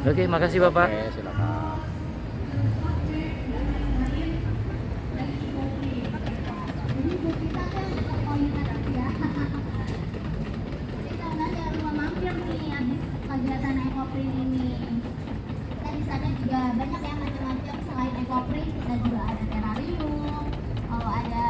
Oke, makasih Bapak. Oke, silakan. Kegiatan ekoprint ini kita di sana juga banyak ya macam-macam. Selain ekoprint kita juga ada terrarium, ada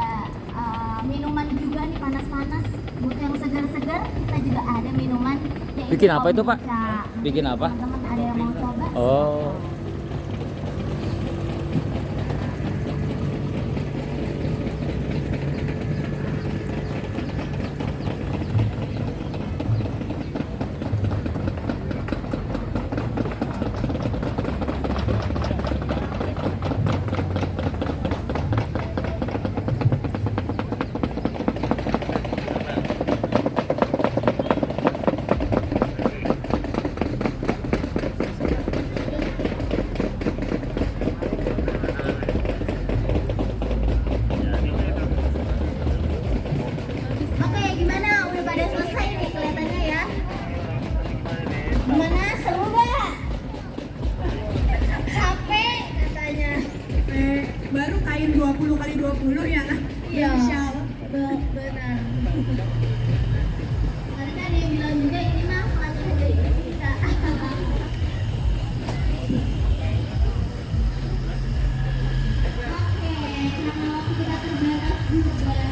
minuman juga nih panas-panas buat yang segar-segar. Kita juga ada minuman yaitu Bikin apa itu, Pak? kombucha. Bikin apa? Teman-teman ada yang mau coba? Oh. Oke, gimana? Udah pada selesai nih kelihatannya ya. Gimana? Seru gak? Capek katanya. Baru kain 20 kali 20 ya. Iya. Shell. Benar. Karena ada yang bilang juga ini mah pelatihan dari kita. Oke, karena waktu kita terbatas juga.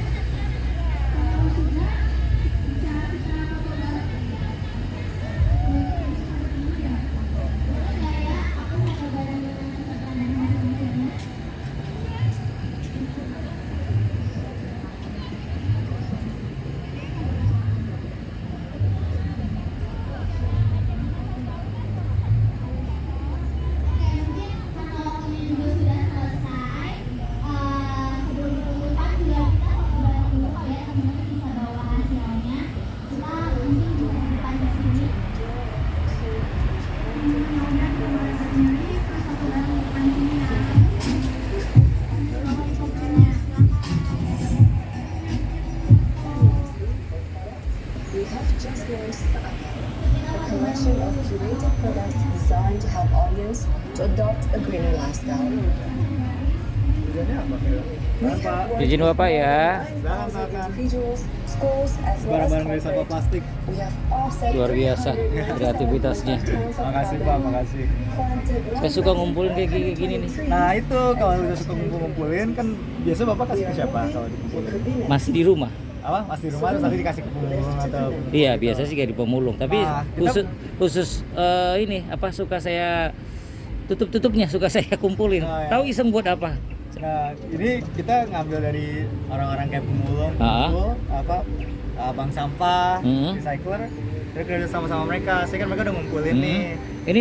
Kalau sudah bisa kita foto bareng. Saya aku foto bareng dengan teman-teman. We have just launched Saka, a collection of curated products designed to help audience to adopt a greener lifestyle. We have worked Izin Bapak ya. with individuals, schools, as well as Barang-barang dari sampah corporate. plastik. We have offset Luar biasa 300 kreativitasnya. tons of Makasih Pak, carbon makasih. planted Saya suka ngumpulin kayak gini nih. Nah itu kalau udah suka ngumpulin kan biasa Bapak kasih ke siapa kalau dikumpulin? Masih di rumah. Apa? Mas di rumah terus nanti dikasih ke pemulung atau? Iya, biasa sih kayak di pemulung. Tapi Nah, kita- khusus ini apa suka saya tutup-tutupnya suka saya kumpulin. Oh, ya. Tahu iseng buat apa? Nah ini kita ngambil dari orang-orang kayak pemulung, Ah. pemulung, apa bank sampah, Hmm. recycler, terus kerja sama-sama mereka. Saya kan mereka udah ngumpulin Hmm. nih. Ini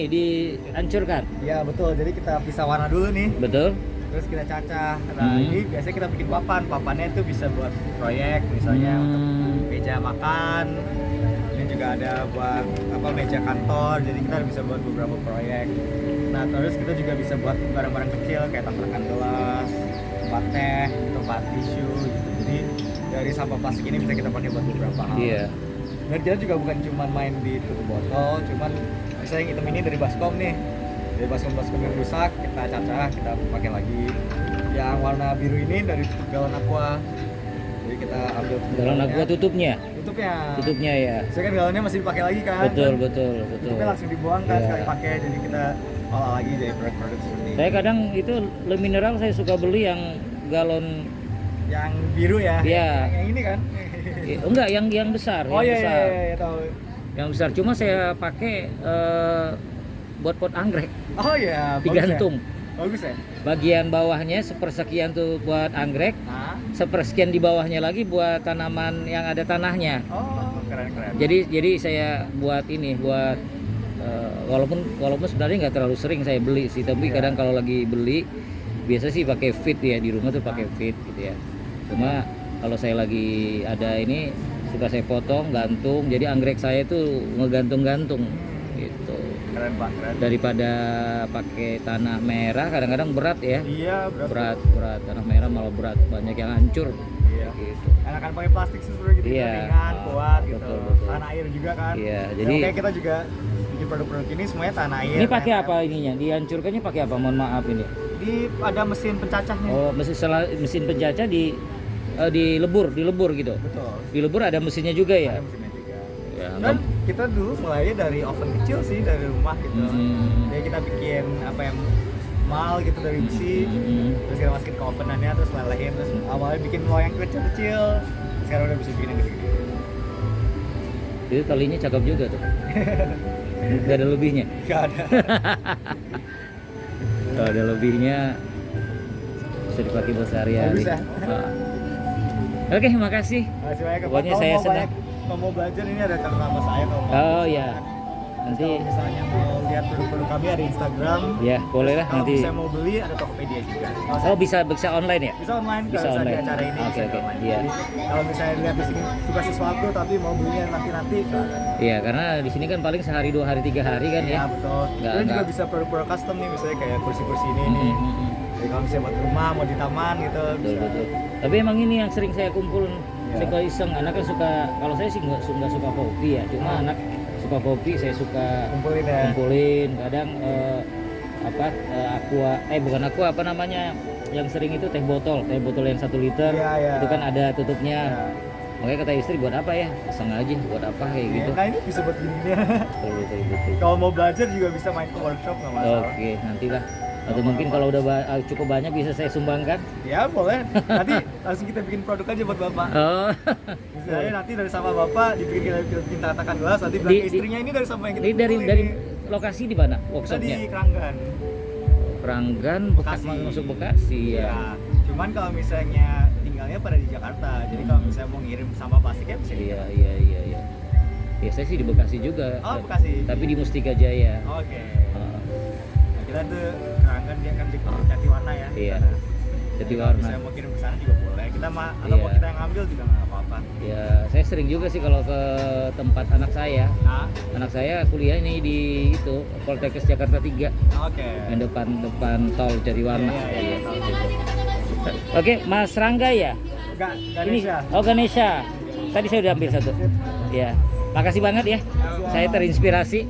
dihancurkan. Ya betul. Jadi kita pisah warna dulu nih. Betul? Terus kita cacah. Nah Hmm. ini biasanya kita bikin papannya itu bisa buat proyek misalnya untuk meja makan. Ini juga ada buat apa meja kantor. Jadi kita bisa buat beberapa proyek. Nah terus kita juga bisa buat barang-barang kecil kayak tatakan gelas, tempat teh, tempat tisu gitu. Jadi dari sampah plastik ini bisa kita pakai buat beberapa hal. Iya. Dan kita juga bukan cuma main di tutup botol, cuman misalnya yang hitam ini dari baskom nih. Dari baskom yang rusak kita cacah, kita pakai lagi. Yang warna biru ini dari tutup galon aqua. Jadi kita ambil Galon aqua tutupnya. tutupnya. Tutupnya ya. Saya kan galonnya masih dipakai lagi kan. Betul, Dan betul. tutupnya langsung dibuang kan Iya. sekali pakai. Jadi kita olah lagi jadi produk-produk seperti ini. Saya kadang itu le mineral saya suka beli yang galon Yang biru ya. Iya. Yang ini kan. enggak yang besar, Oh yang iya, besar. iya tahu. Yang besar cuma saya pakai buat pot anggrek. Oh iya, bagus Digantung. Ya? Bagus ya? Bagian bawahnya sepersekian tuh buat anggrek, Nah. sepersekian di bawahnya lagi buat tanaman yang ada tanahnya. Oh, keren-keren. Jadi saya buat ini buat walaupun sebenarnya nggak terlalu sering saya beli sih, tapi Iya. kadang kalau lagi beli biasa sih pakai feed ya, di rumah tuh pakai feed gitu ya. Cuma kalau saya lagi ada ini suka saya potong, gantung. Jadi anggrek saya tuh ngegantung-gantung gitu. Keren Pak, keren. Daripada pakai tanah merah kadang-kadang berat ya. Iya, berapa? Berat tanah merah malah berat, banyak yang hancur. Iya. gitu. Enakan pakai plastik sebenarnya gitu, Iya. ringan, kuat gitu. Betul, betul. Tahan air juga kan. Iya, Dan jadi- kayak kita juga bikin produk-produk ini semuanya tahan air. Ini pakai tahan apa ininya? Dihancurkannya pakai apa? Mohon maaf ini. Di ada mesin pencacahnya. Oh, mesin pencacah dilebur gitu. Betul. Dilebur ada mesinnya juga ya. Ada mesinnya juga. Ya, Dan kita dulu mulainya dari oven kecil sih, dari rumah gitu. Jadi kita bikin apa yang mal gitu dari besi, terus kita masukin ke ovenannya, terus lelehin, terus awalnya bikin loyang kecil-kecil, sekarang udah bisa bikin yang gede-gede. Itu talinya cakep juga tuh. Gak ada lebihnya. Gak ada. Kalau ada lebihnya bisa dipakai buat sehari-hari. Bagus ya? Oke, makasih. Makasih banyak. Pokoknya Kalau saya mau senang. kalau mau belajar ini ada catatan nama saya kalau mau. Oh ya, nanti Kalau misalnya mau lihat produk-produk kami ada Instagram. ya boleh lah Kalau nanti. saya mau beli ada Tokopedia juga. Oh bisa online ya? Bisa online, Bisa bisa online. di acara ini. Oke, bisa oke. online. Iya. Jadi, kalau misalnya lihat di sini suka sesuatu tapi mau belinya nanti silakan. Iya, karena di sini kan paling sehari, 2 hari, 3 hari kan Iya ya. betul. Nggak- Dan juga nggak- bisa produk-produk custom nih, misalnya kayak kursi-kursi ini nih. Jadi kalau misalnya buat rumah, mau di taman gitu. Betul, bisa. betul. Tapi emang ini yang sering saya kumpul, Ya. saya kalau iseng. Anak kan suka, kalau saya sih nggak suka kopi ya. Cuma anak suka kopi, saya suka Kumpulin ya. kumpulin. Kadang aqua, bukan aqua, apa namanya? Yang sering itu teh botol yang 1 liter. Iya, iya. Itu kan ada tutupnya. Ya. Makanya kata istri buat apa ya? Iseng aja buat apa kayak gitu. Nah ini bisa buat gini nih. Betul, betul. Kalau mau belajar juga bisa main ke workshop nggak masalah. Oke, nantilah. Atau mungkin kalau udah cukup banyak bisa saya sumbangkan. Ya boleh. Nanti langsung kita bikin produk aja buat bapak. Oh. Misalnya nanti dari sama bapak dibikin kita bikin tatakan gelas, nanti bilang Di- ke istrinya ini dari sama yang kita Ini dari kumpulin. lokasi di mana Kita di workshopnya? Keranggan. Keranggan, Bekasi. masuk Bekasi ya. Iya. Cuman kalau misalnya tinggalnya pada di Jakarta, jadi kalau misalnya mau ngirim sama plastiknya bisa di Iya, Jakarta. iya. Ya saya sih di Bekasi juga. Oh, Bekasi. Tapi di Mustika Jaya. Oke. Ah, Nah, kita tuh Keranggan dia kan di Jatiwarna ya. Iya. Nah, Jatiwarna. Kalau misalnya mau kirim ke sana juga boleh. Kita atau Iya. mau kita yang ambil juga nggak apa-apa. Ya, saya sering juga sih kalau ke tempat anak saya. Nah, Anak saya kuliah ini di itu Poltekkes Jakarta 3, oke. yang depan tol Jatiwarna. Iya, iya, iya. Oke, Mas Rangga ya? Ini Ganesha. oh Ganesha. Tadi saya udah ambil satu. Ya. Makasih banget ya. Saya terinspirasi.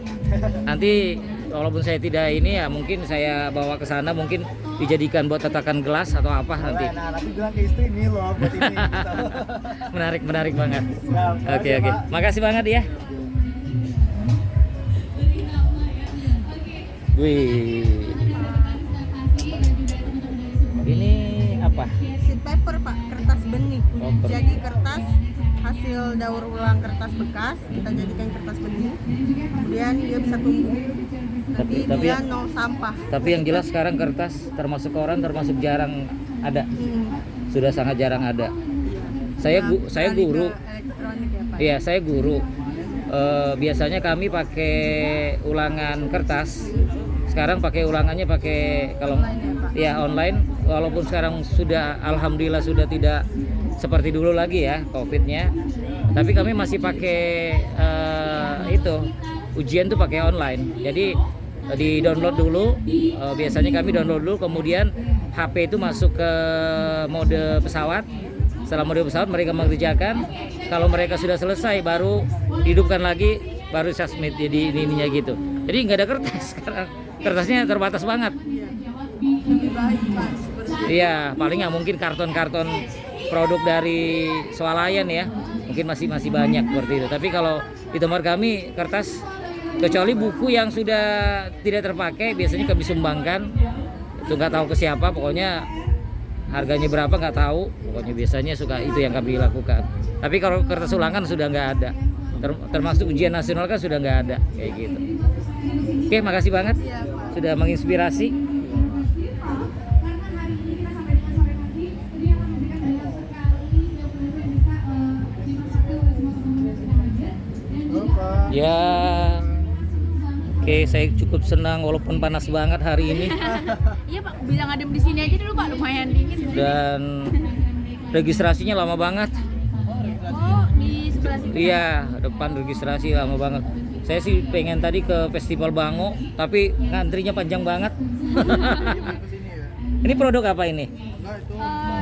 Nanti walaupun saya tidak ini ya mungkin saya bawa ke sana, mungkin dijadikan buat tatakan gelas atau apa nanti. Nah, nanti bilang ke istri nih loh buat ini. Gitu. Menarik banget. Siap. Oke, Makasih, oke. Pak. Makasih banget ya. Wih. Ini apa? Sheet paper Pak, kertas benih. Oh, kertas. Jadi kertas hasil daur ulang kertas bekas kita jadikan kertas benih. Kemudian dia bisa tumbuh. Nanti Tapi dia nol sampah. Tapi yang jelas sekarang kertas termasuk koran termasuk jarang ada. Hmm. Sudah sangat jarang ada. Saya Beralih guru. ke elektronik ya Pak. Iya, saya guru. Biasanya kami pakai ulangan kertas. Sekarang pakai ulangannya pakai kalau Online ya, Pak? ya online. Walaupun sekarang sudah alhamdulillah sudah tidak seperti dulu lagi ya COVID-nya. Tapi kami masih pakai itu ujian tuh pakai online. Jadi di download dulu. Biasanya kami download dulu, kemudian HP itu masuk ke mode pesawat. Setelah mode pesawat mereka mengerjakan. Kalau mereka sudah selesai baru hidupkan lagi, baru submit jadi ininya gitu. Jadi nggak ada kertas sekarang. Kertasnya terbatas banget. Lebih baik Pak. Seperti Iya, paling nggak mungkin karton-karton produk dari swalayan ya. Mungkin masih banyak seperti itu. Tapi kalau di tempat kami kertas, kecuali buku yang sudah tidak terpakai, biasanya kami sumbangkan. Itu nggak tahu ke siapa, pokoknya harganya berapa nggak tahu. Pokoknya biasanya suka itu yang kami lakukan. Tapi kalau kertas ulangan sudah nggak ada. Termasuk ujian nasional kan sudah nggak ada kayak gitu. Oke, makasih banget sudah menginspirasi. Ya, oke, saya cukup senang walaupun panas banget hari ini Iya Pak, bilang adem di sini aja dulu Pak, lumayan dingin. dan registrasinya lama banget. Oh, di sebelah sini. Iya, depan registrasi lama banget. Saya sih pengen tadi ke Festival Bango, tapi ngantrinya panjang banget. Ini produk apa ini?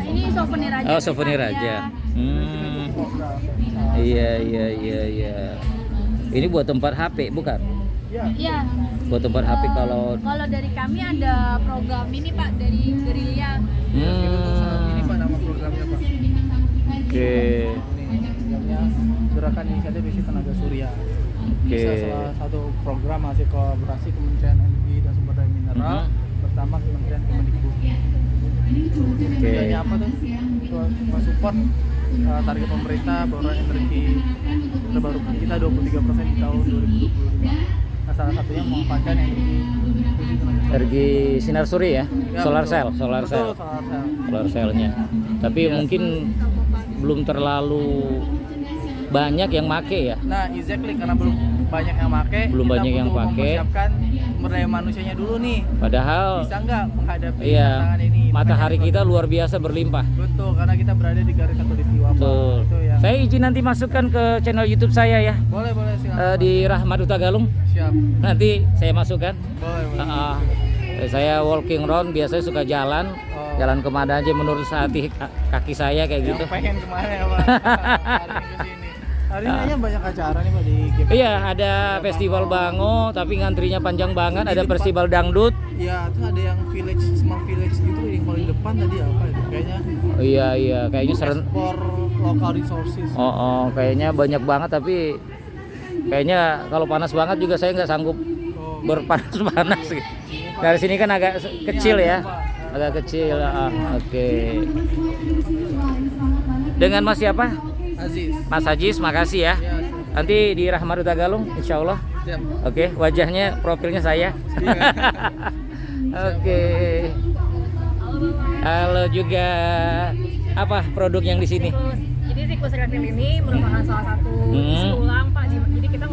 Ini souvenir aja. Oh, souvenir aja. Iya. Ini buat tempat HP bukan? Iya. Buat tempat HP kalau Kalau dari kami ada program ini Pak dari Gerilya. Ini Pak nama programnya Pak. Oke. Ini programnya Gerakan Inisiatif Isi Tenaga Surya. Oke. Bisa salah satu program hasil kolaborasi Kementerian Energi dan Sumber Daya Mineral bersama Kementerian Kemendikbud. Tujuannya apa tuh? Support target pemerintah bahwa energi terbarukan kita 23% di tahun 2025. Nah, salah satunya memanfaatkan Energi sinar surya ya, solar cell, Solar cell. solar cellnya. Tapi mungkin belum terlalu banyak yang make ya. Nah, exactly karena belum banyak yang make. Belum kita banyak yang butuh pakai. Mempersiapkan sumber daya manusianya dulu nih. Padahal Bisa nggak menghadapi iya, tantangan ini? matahari Makanya kita luar biasa berlimpah. betul, karena kita berada di garis khatulistiwa. Pak. Betul. Itu yang Saya izin nanti masukkan ke channel YouTube saya ya, boleh silakan. di Rahmat Utagalung. Siap. Nanti saya masukkan. Boleh. Saya walking round, biasanya suka jalan, jalan kemana aja menurut hati kaki saya kayak gitu. Yang pengen kemana ya Pak? Hari ini kesini. Hari ini kayaknya banyak acara nih Pak di GP. Iya, ada festival Bango, tapi ngantrinya panjang banget. Ada festival dangdut. Iya, terus ada yang village, smart village gitu yang paling depan tadi apa itu? Kayaknya Iya, kayaknya for local resources. kayaknya banyak banget, tapi kayaknya kalau panas banget juga saya nggak sanggup berpanas-panas. Gitu. Dari sini kan agak kecil ya, agak kecil. Oke. Dengan Mas siapa? Aziz. Mas Ajis, makasih ya. Ya, Nanti di Rahmat Utagalung, insya Allah. siap. Oke, wajahnya, profilnya saya. Oke. Halo juga. Apa produk yang di sini? Jadi siklus refill ini merupakan salah satu isi ulang Pak. Jadi kita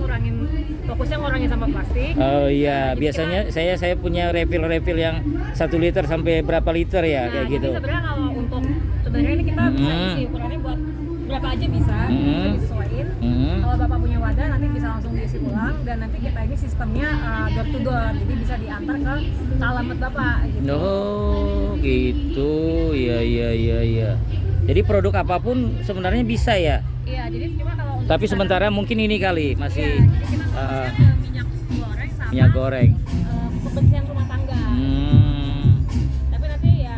fokusnya ngurangin sampah plastik. Oh iya, Jadi biasanya saya punya refill yang 1 liter sampai berapa liter ya, kayak jadi gitu. sebenarnya kalau untuk sebenarnya ini kita bisa isi ukurannya buat berapa aja bisa disesuaiin. Kalau Bapak punya wadah nanti bisa langsung diisi ulang, dan nanti kita ini sistemnya door to door, jadi bisa diantar ke alamat Bapak gitu. Oh, gitu. Iya. Jadi produk apapun sebenarnya bisa ya. Iya, jadi cuma kalau untuk Tapi sementara mungkin ini kali masih jadi kita fokusnya ke minyak goreng sama minyak goreng. kebersihan rumah tangga. Tapi nanti ya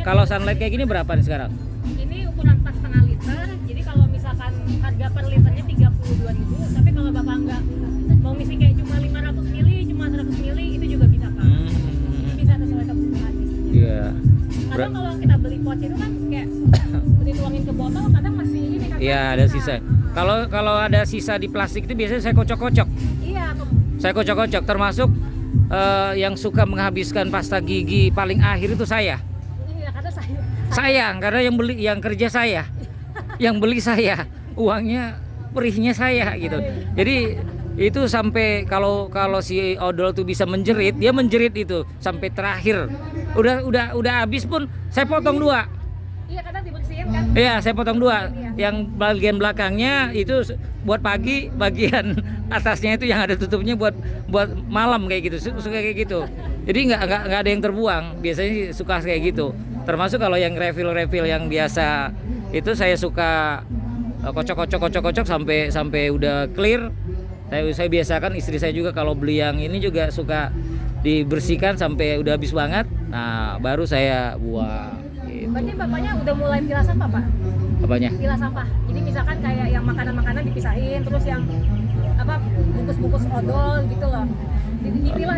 Kalau sunlight kayak gini berapa nih sekarang? ini ukuran 4,5 liter. Jadi kalau misalkan harga per liternya 32.000, tapi kalau Bapak nggak mau ngisi kayak cuma 500 mili, cuma 100 mili itu juga bisa Pak. Bisa sesuai kebutuhan. Iya. Kadang kalau kita beli pouch itu kan kayak dituangin ke botol, kadang masih ini kan. Iya, ada sisa. Kalau ada sisa di plastik itu biasanya saya kocok-kocok. Iya, Saya kocok-kocok, termasuk yang suka menghabiskan pasta gigi paling akhir itu saya. iya karena Sayang karena yang kerja saya, yang beli saya, uangnya perihnya saya gitu. Jadi itu sampai kalau si odol tuh bisa menjerit, dia menjerit itu sampai terakhir. Udah habis pun saya potong 2. Iya, kadang dibersihin kan. Iya, saya potong 2. Yang bagian belakangnya itu buat pagi, bagian atasnya itu yang ada tutupnya buat malam kayak gitu. Suka kayak gitu. Jadi nggak ada yang terbuang. Biasanya sih suka kayak gitu. Termasuk kalau yang refill yang biasa itu saya suka kocok sampai udah clear. Saya biasakan istri saya juga kalau beli yang ini juga suka dibersihkan sampai udah habis banget. Nah, baru saya buang. Gitu. Berarti Bapaknya udah mulai pilah sampah Pak? Apanya? Pilah sampah. Jadi misalkan kayak yang makanan-makanan dipisahin, terus yang bungkus-bungkus odol gitu loh. Jadi dipilah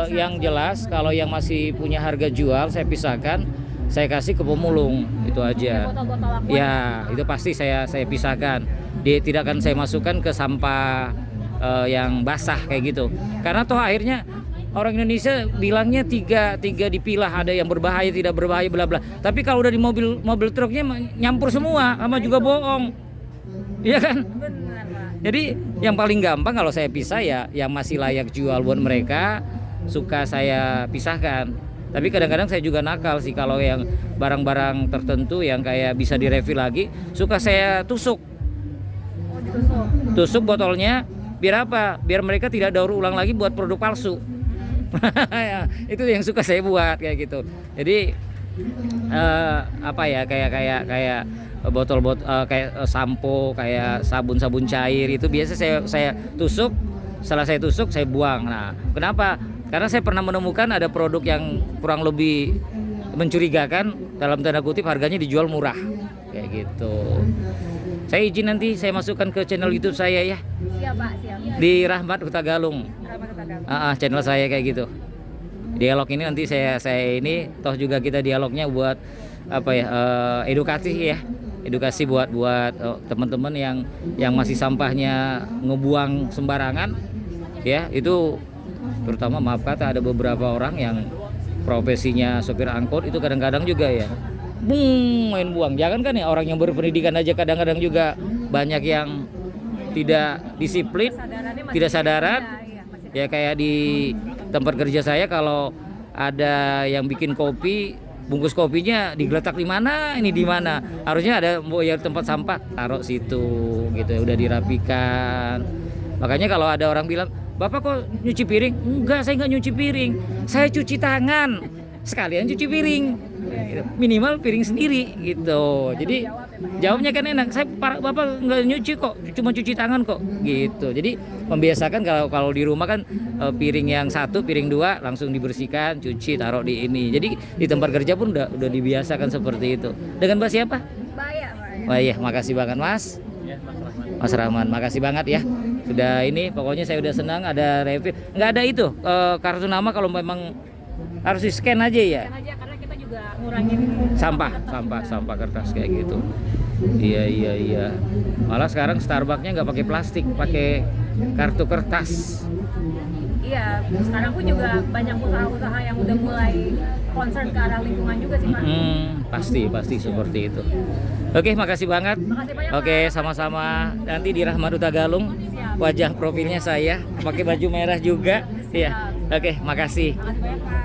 Yang jelas kalau yang masih punya harga jual saya pisahkan, saya kasih ke pemulung, itu aja. botol-botol aqua. Ya, itu pasti saya pisahkan. Tidak akan saya masukkan ke sampah yang basah kayak gitu. Karena toh akhirnya orang Indonesia bilangnya tiga dipilah, ada yang berbahaya, tidak berbahaya, bla bla. Tapi kalau udah di mobil truknya nyampur semua, sama juga bohong. Iya kan? Benar Pak. Jadi yang paling gampang kalau saya pisah ya yang masih layak jual buat mereka suka saya pisahkan. Tapi kadang-kadang saya juga nakal sih kalau yang barang-barang tertentu yang kayak bisa direfill lagi suka saya tusuk. Oh, ditusuk. Tusuk botolnya biar apa? Biar mereka tidak daur ulang lagi buat produk palsu. Ya, itu yang suka saya buat kayak gitu. Jadi apa ya, kayak botol-botol kayak sampo, kayak sabun-sabun cair itu biasa saya tusuk. Setelah saya tusuk saya buang. Nah, kenapa? Karena saya pernah menemukan ada produk yang kurang lebih mencurigakan, dalam tanda kutip harganya dijual murah kayak gitu. Saya izin nanti saya masukkan ke channel YouTube saya ya, Siap Pak, siap. di Rahmat Hutagalung. Channel saya kayak gitu. Dialog ini nanti saya ini toh juga kita dialognya buat apa ya, edukasi buat teman-teman yang masih sampahnya ngebuang sembarangan ya. Itu terutama maaf kata ada beberapa orang yang profesinya sopir angkot itu kadang-kadang juga ya main buang. Jangan kan ya orang yang berpendidikan aja kadang-kadang juga banyak yang tidak disiplin, tidak sadaran. Ya kayak di tempat kerja saya kalau ada yang bikin kopi, bungkus kopinya digeletak di mana, ini di mana. Harusnya ada ya tempat sampah, taruh situ gitu ya, udah dirapikan. Makanya kalau ada orang bilang, "Bapak kok nyuci piring?" Enggak, saya enggak nyuci piring. Saya cuci tangan. Sekalian cuci piring. Minimal piring sendiri gitu. Jadi jawabnya kan enak. Bapak nggak nyuci kok, cuma cuci tangan kok gitu. Jadi membiasakan kalau di rumah kan piring yang satu, piring dua langsung dibersihkan, cuci, taruh di ini. Jadi di tempat kerja pun udah dibiasakan seperti itu. Dengan Mbak siapa? Wah iya, makasih banget Mas. Mas Rahman, makasih banget ya. Sudah ini, pokoknya saya udah senang ada review. Nggak ada itu kartu nama kalau memang harus di scan aja ya. Karena kita juga ngurangin sampah kertas kayak gitu. Iya. Malah sekarang Starbucksnya nggak pakai plastik, pakai kartu kertas. Iya, sekarang pun juga banyak usaha-usaha yang udah mulai concern ke arah lingkungan juga sih Pak. Pasti seperti itu. Oke, makasih banget. Makasih banyak, Oke, sama-sama. Nanti di Rahmat Hutagalung wajah profilnya saya pakai baju merah juga. Iya. Oke, makasih. Makasih banyak Pak.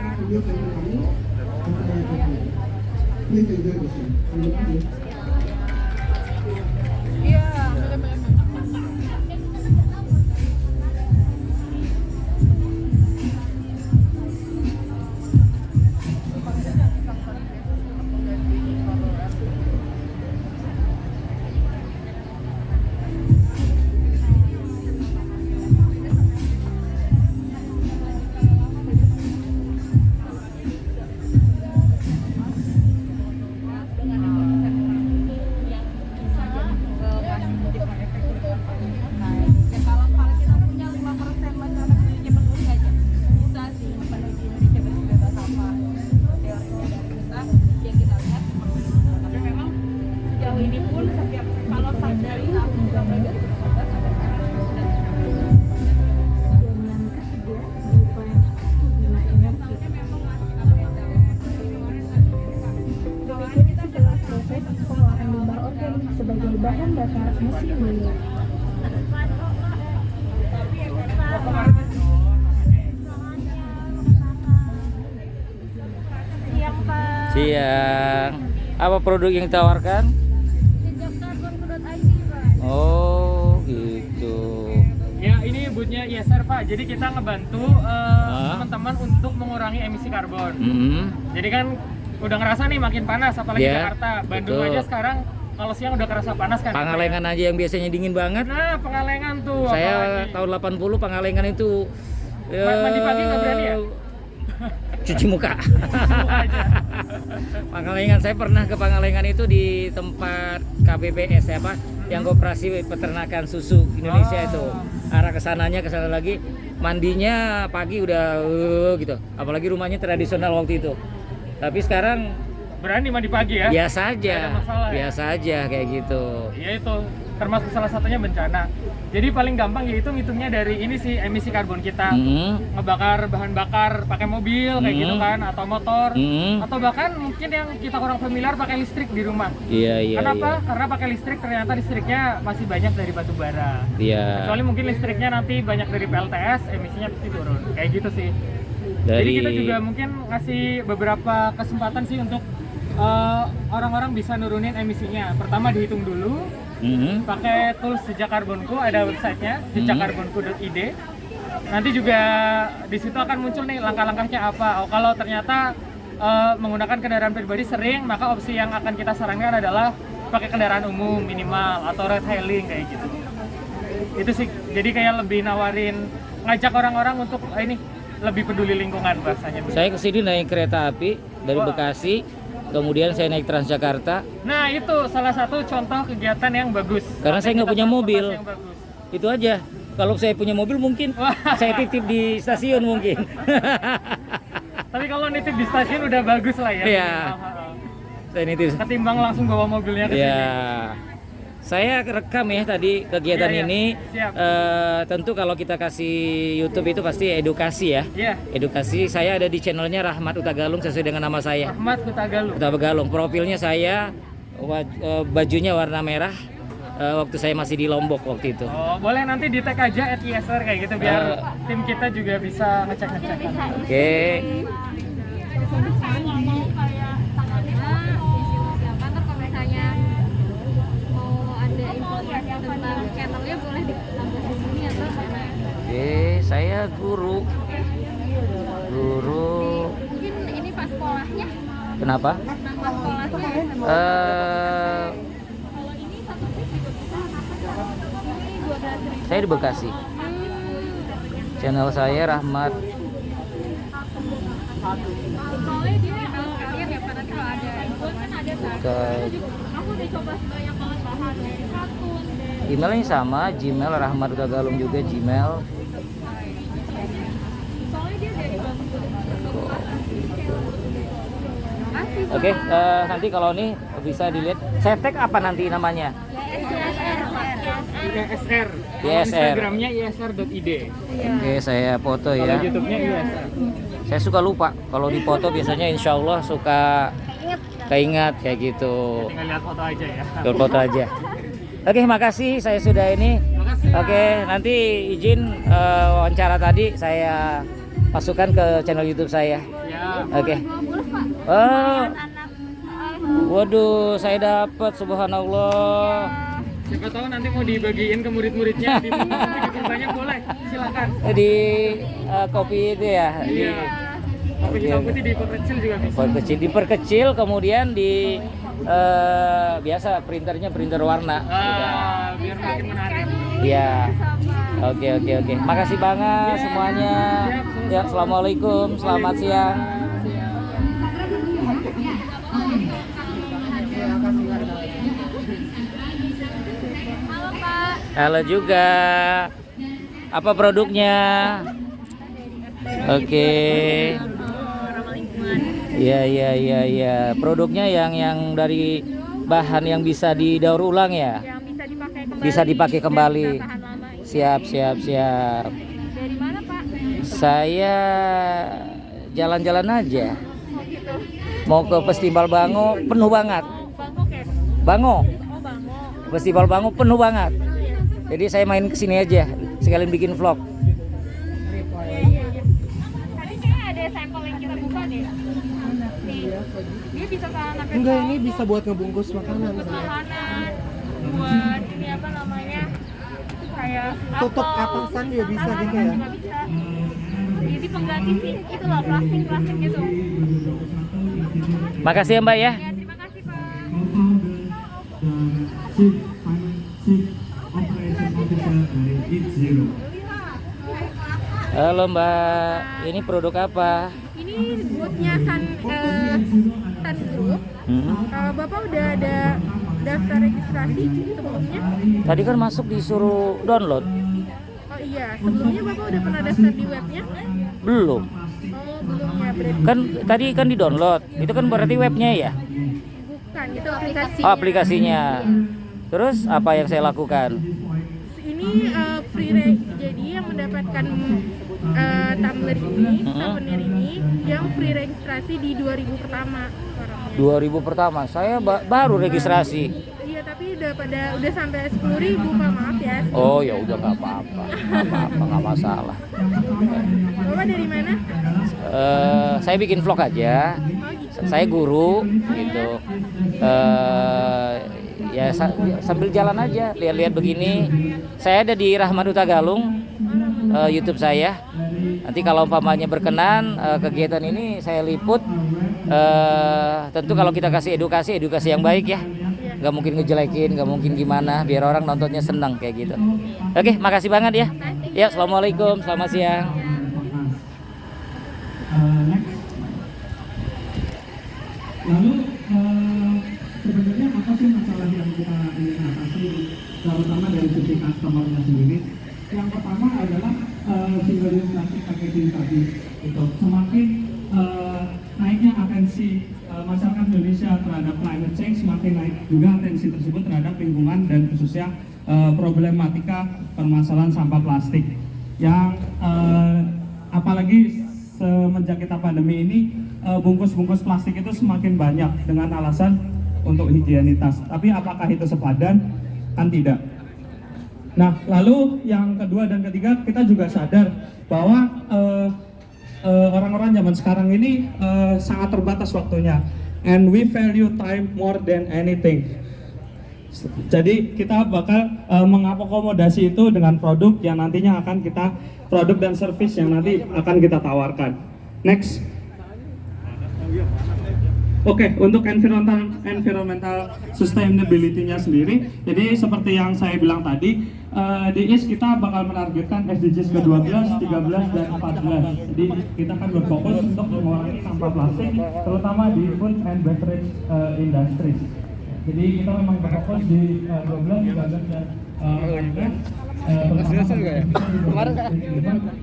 Sebagai bahan bakar mesin minyak. Siang. Apa produk yang ditawarkan? Oh, gitu. Ya, ini bootnya ISR Pak. Jadi kita ngebantu teman-teman untuk mengurangi emisi karbon. Jadi kan udah ngerasa nih makin panas, apalagi Jakarta. Bandung aja sekarang kalau siang udah kerasa panas kan. Pangalengan aja yang biasanya dingin banget. Nah, Pangalengan tuh. Saya tahun 80 Pangalengan itu mandi pagi nggak berani ya? Cuci muka. Pangalengan, saya pernah ke Pangalengan itu di tempat KBPS apa? Yang Koperasi Peternakan Susu Indonesia itu. Arah kesananya kesana lagi, mandinya pagi udah gitu. Apalagi rumahnya tradisional waktu itu. Tapi sekarang berani mandi pagi ya? Biasa aja. Biasa aja kayak gitu. Iya itu termasuk salah satunya bencana. Jadi paling gampang yaitu ngitungnya dari ini sih emisi karbon kita. Ngebakar bahan bakar pakai mobil kayak gitu kan, atau motor, atau bahkan mungkin yang kita kurang familiar pakai listrik di rumah. Iya. Kenapa? Karena pakai listrik ternyata listriknya masih banyak dari batu bara. Iya. Kecuali mungkin listriknya nanti banyak dari PLTS, emisinya pasti turun. Kayak gitu sih. Dari... Jadi kita juga mungkin ngasih beberapa kesempatan sih untuk orang-orang bisa nurunin emisinya. Pertama dihitung dulu, pakai tools jejak karbonku, ada websitenya jejakkarbonku.id. nanti juga di situ akan muncul nih langkah-langkahnya apa. Kalau ternyata menggunakan kendaraan pribadi sering, maka opsi yang akan kita sarankan adalah pakai kendaraan umum minimal atau ride hailing kayak gitu. Itu sih, jadi kayak lebih nawarin, ngajak orang-orang untuk ini lebih peduli lingkungan bahasanya. Saya kesini naik kereta api dari Bekasi, kemudian saya naik Transjakarta. Nah itu salah satu contoh kegiatan yang bagus. Karena saya nggak punya mobil. Yang bagus. Itu aja. Kalau saya punya mobil mungkin saya titip di stasiun mungkin. Tapi kalau nitip di stasiun udah bagus lah ya. Iya. Saya nitip. Ketimbang langsung bawa mobilnya ke sini. Ya. Saya rekam ya tadi kegiatan Iya, iya. ini. Siap. Tentu kalau kita kasih YouTube itu pasti edukasi ya. Iya. Edukasi. Saya ada di channelnya Rahmat Utagalung sesuai dengan nama saya. Rahmat Hutagalung. Utagalung. Profilnya saya bajunya warna merah. Waktu saya masih di Lombok waktu itu. Oh, boleh nanti di tag aja @ISR kayak gitu biar tim kita juga bisa ngecek-ngecek. Oke. Mau kayak tangannya siapa ntar kalau misalnya mau ada informasi tentang channelnya boleh ditambah di sini atau mana? Oke, saya guru. Mungkin ini pas sekolahnya. Kenapa? Nama sekolahnya. Kalau ini satu piece juga bisa. Ini 12.000. Saya di Bekasi. Channel saya Rahmat. Soalnya dia kalian ya pada kalau ada info kan ada aku udah coba banyak banget bahan dari kartun dari Emailnya sama, Gmail Rahmat Utagalung juga Gmail. soalnya dia dari Oke, nanti kalau ini bisa dilihat. Saya tag apa nanti namanya? ISR. ISR. Instagramnya isr.id. Oke, saya foto Kalau ya. YouTube-nya ISR. Saya suka lupa. Kalau di foto biasanya insya Allah suka keingat kayak gitu. Tinggal lihat foto aja ya. Lihat foto aja. Oke, makasih. Saya sudah ini. Makasih. Oke, nanti izin wawancara tadi saya masukkan ke channel YouTube saya. Ya. Oke. Oh, waduh, saya dapat, subhanallah. Siapa tahu nanti mau dibagiin ke murid-muridnya di banyak boleh. Silakan. Di kopi itu ya. Iya. Kopi hitam putih diperkecil juga bisa. Diperkecil, kemudian di biasa printernya printer warna. Biar makin menarik. Iya. Oke. Makasih banget semuanya. Ya, assalamualaikum, selamat siang. halo Pak. Halo juga. Apa produknya? Oke. Ramah lingkungan. Iya. Produknya yang dari bahan yang bisa didaur ulang ya. Yang bisa dipakai kembali. Bisa dipakai kembali. Dan tahan lama. Siap. Dari mana Pak? Saya jalan-jalan aja. Oh gitu. Mau ke Festival Bango, penuh banget. Bangkok ya? Bango. Oh Bangkok. Festival Bango penuh banget. Jadi saya main kesini aja, sekalian bikin vlog. Iya. Tadi kayak ada sampel yang kita buka deh. Nih, dia bisa tahan sampai Enggak, setahun ini kok. bisa buat ngebungkus makanan. Bungkus makanan buat ini apa namanya kayak Tutup apel, atasan juga bisa tangan gitu ya? juga bisa. Jadi pengganti sih itu loh plastik gitu. Makasih ya Mbak ya. Ya terima kasih Pak. Halo Mbak, ini produk apa? Ini bootnya Sun Group. Kalau Bapak udah ada daftar registrasi sebelumnya? Tadi kan masuk disuruh download. Oh iya, sebelumnya Bapak udah pernah daftar di webnya? Belum. Oh belum ya, berarti Kan tadi kan di download. Itu kan berarti webnya ya? bukan, itu aplikasi. Oh, aplikasinya. Terus apa yang saya lakukan? Ini jadi yang mendapatkan tumbler ini, souvenir ini yang free registrasi di 2000 pertama orangnya. 2000 pertama. Saya baru registrasi. Iya, tapi udah sampai 10.000 Pak, maaf ya. Oh, ya udah nggak apa-apa. Nggak masalah. Bapak dari mana? Saya bikin vlog aja. Saya guru gitu. Sambil jalan aja, lihat-lihat begini. Saya ada di Rahmat Utagalung. YouTube saya. Nanti kalau umpamanya berkenan kegiatan ini saya liput. Tentu kalau kita kasih edukasi yang baik ya. Nggak mungkin ngejelekin, nggak mungkin gimana, biar orang nontonnya senang kayak gitu. Oke, makasih banget ya. Ya, assalamualaikum, selamat siang. Lalu sebenarnya apa sih masalah yang kita ingin atasi, terutama dari sisi customer-nya sendiri? Yang pertama adalah single use plastic packaging tadi. Itu semakin naiknya atensi masyarakat Indonesia terhadap climate change, semakin naik juga atensi tersebut terhadap lingkungan dan khususnya problematika permasalahan sampah plastik. Yang apalagi semenjak kita pandemi ini, bungkus-bungkus plastik itu semakin banyak dengan alasan untuk higienitas. Tapi apakah itu sepadan? Kan tidak. Nah, lalu yang kedua dan ketiga, kita juga sadar bahwa orang-orang zaman sekarang ini sangat terbatas waktunya, and we value time more than anything. Jadi kita bakal mengakomodasi itu dengan produk yang nantinya akan kita, produk dan service yang nanti akan kita tawarkan. Next. Oke, untuk environmental sustainability-nya sendiri, jadi seperti yang saya bilang tadi, di IS kita bakal menargetkan SDGs ke-12, 13, dan 14. Jadi kita akan berfokus untuk mengurangi sampah plastik, terutama di food and beverage industries. Jadi kita memang berfokus di 12, 13, dan 14.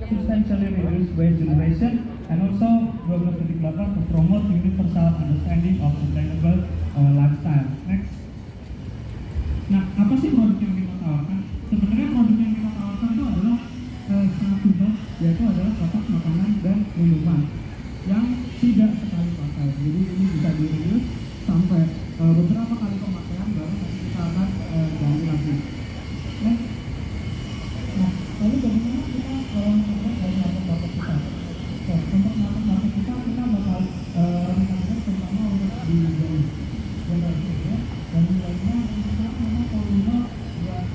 Substantially reduce waste generation, and also 12.8 to promote universal understanding of sustainable lifestyle. Next. Nah, apa sih produk yang kita tawarkan? Sebenarnya produk yang kita tawarkan itu adalah sangat simpel, yaitu adalah kotak makanan dan minuman yang tidak sekali pakai. Jadi ini bisa di-reuse sampai beberapa kali pemakaian, baru nanti kita akan ganti lagi. Next. Nah, lalu bagaimana kita membuat dari bapak kita? Untuk bapak kita bakal rencananya terutama untuk di generasi ya, dan nilainya kita memang volume buat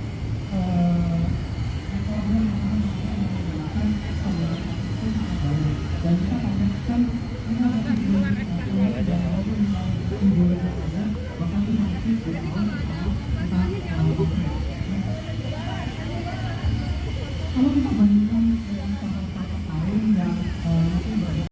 program makanan yang menggunakan pembayaran itu sangat banyak, dan kita targetkan ini ada bahkan itu nanti di tahun kita kalau kita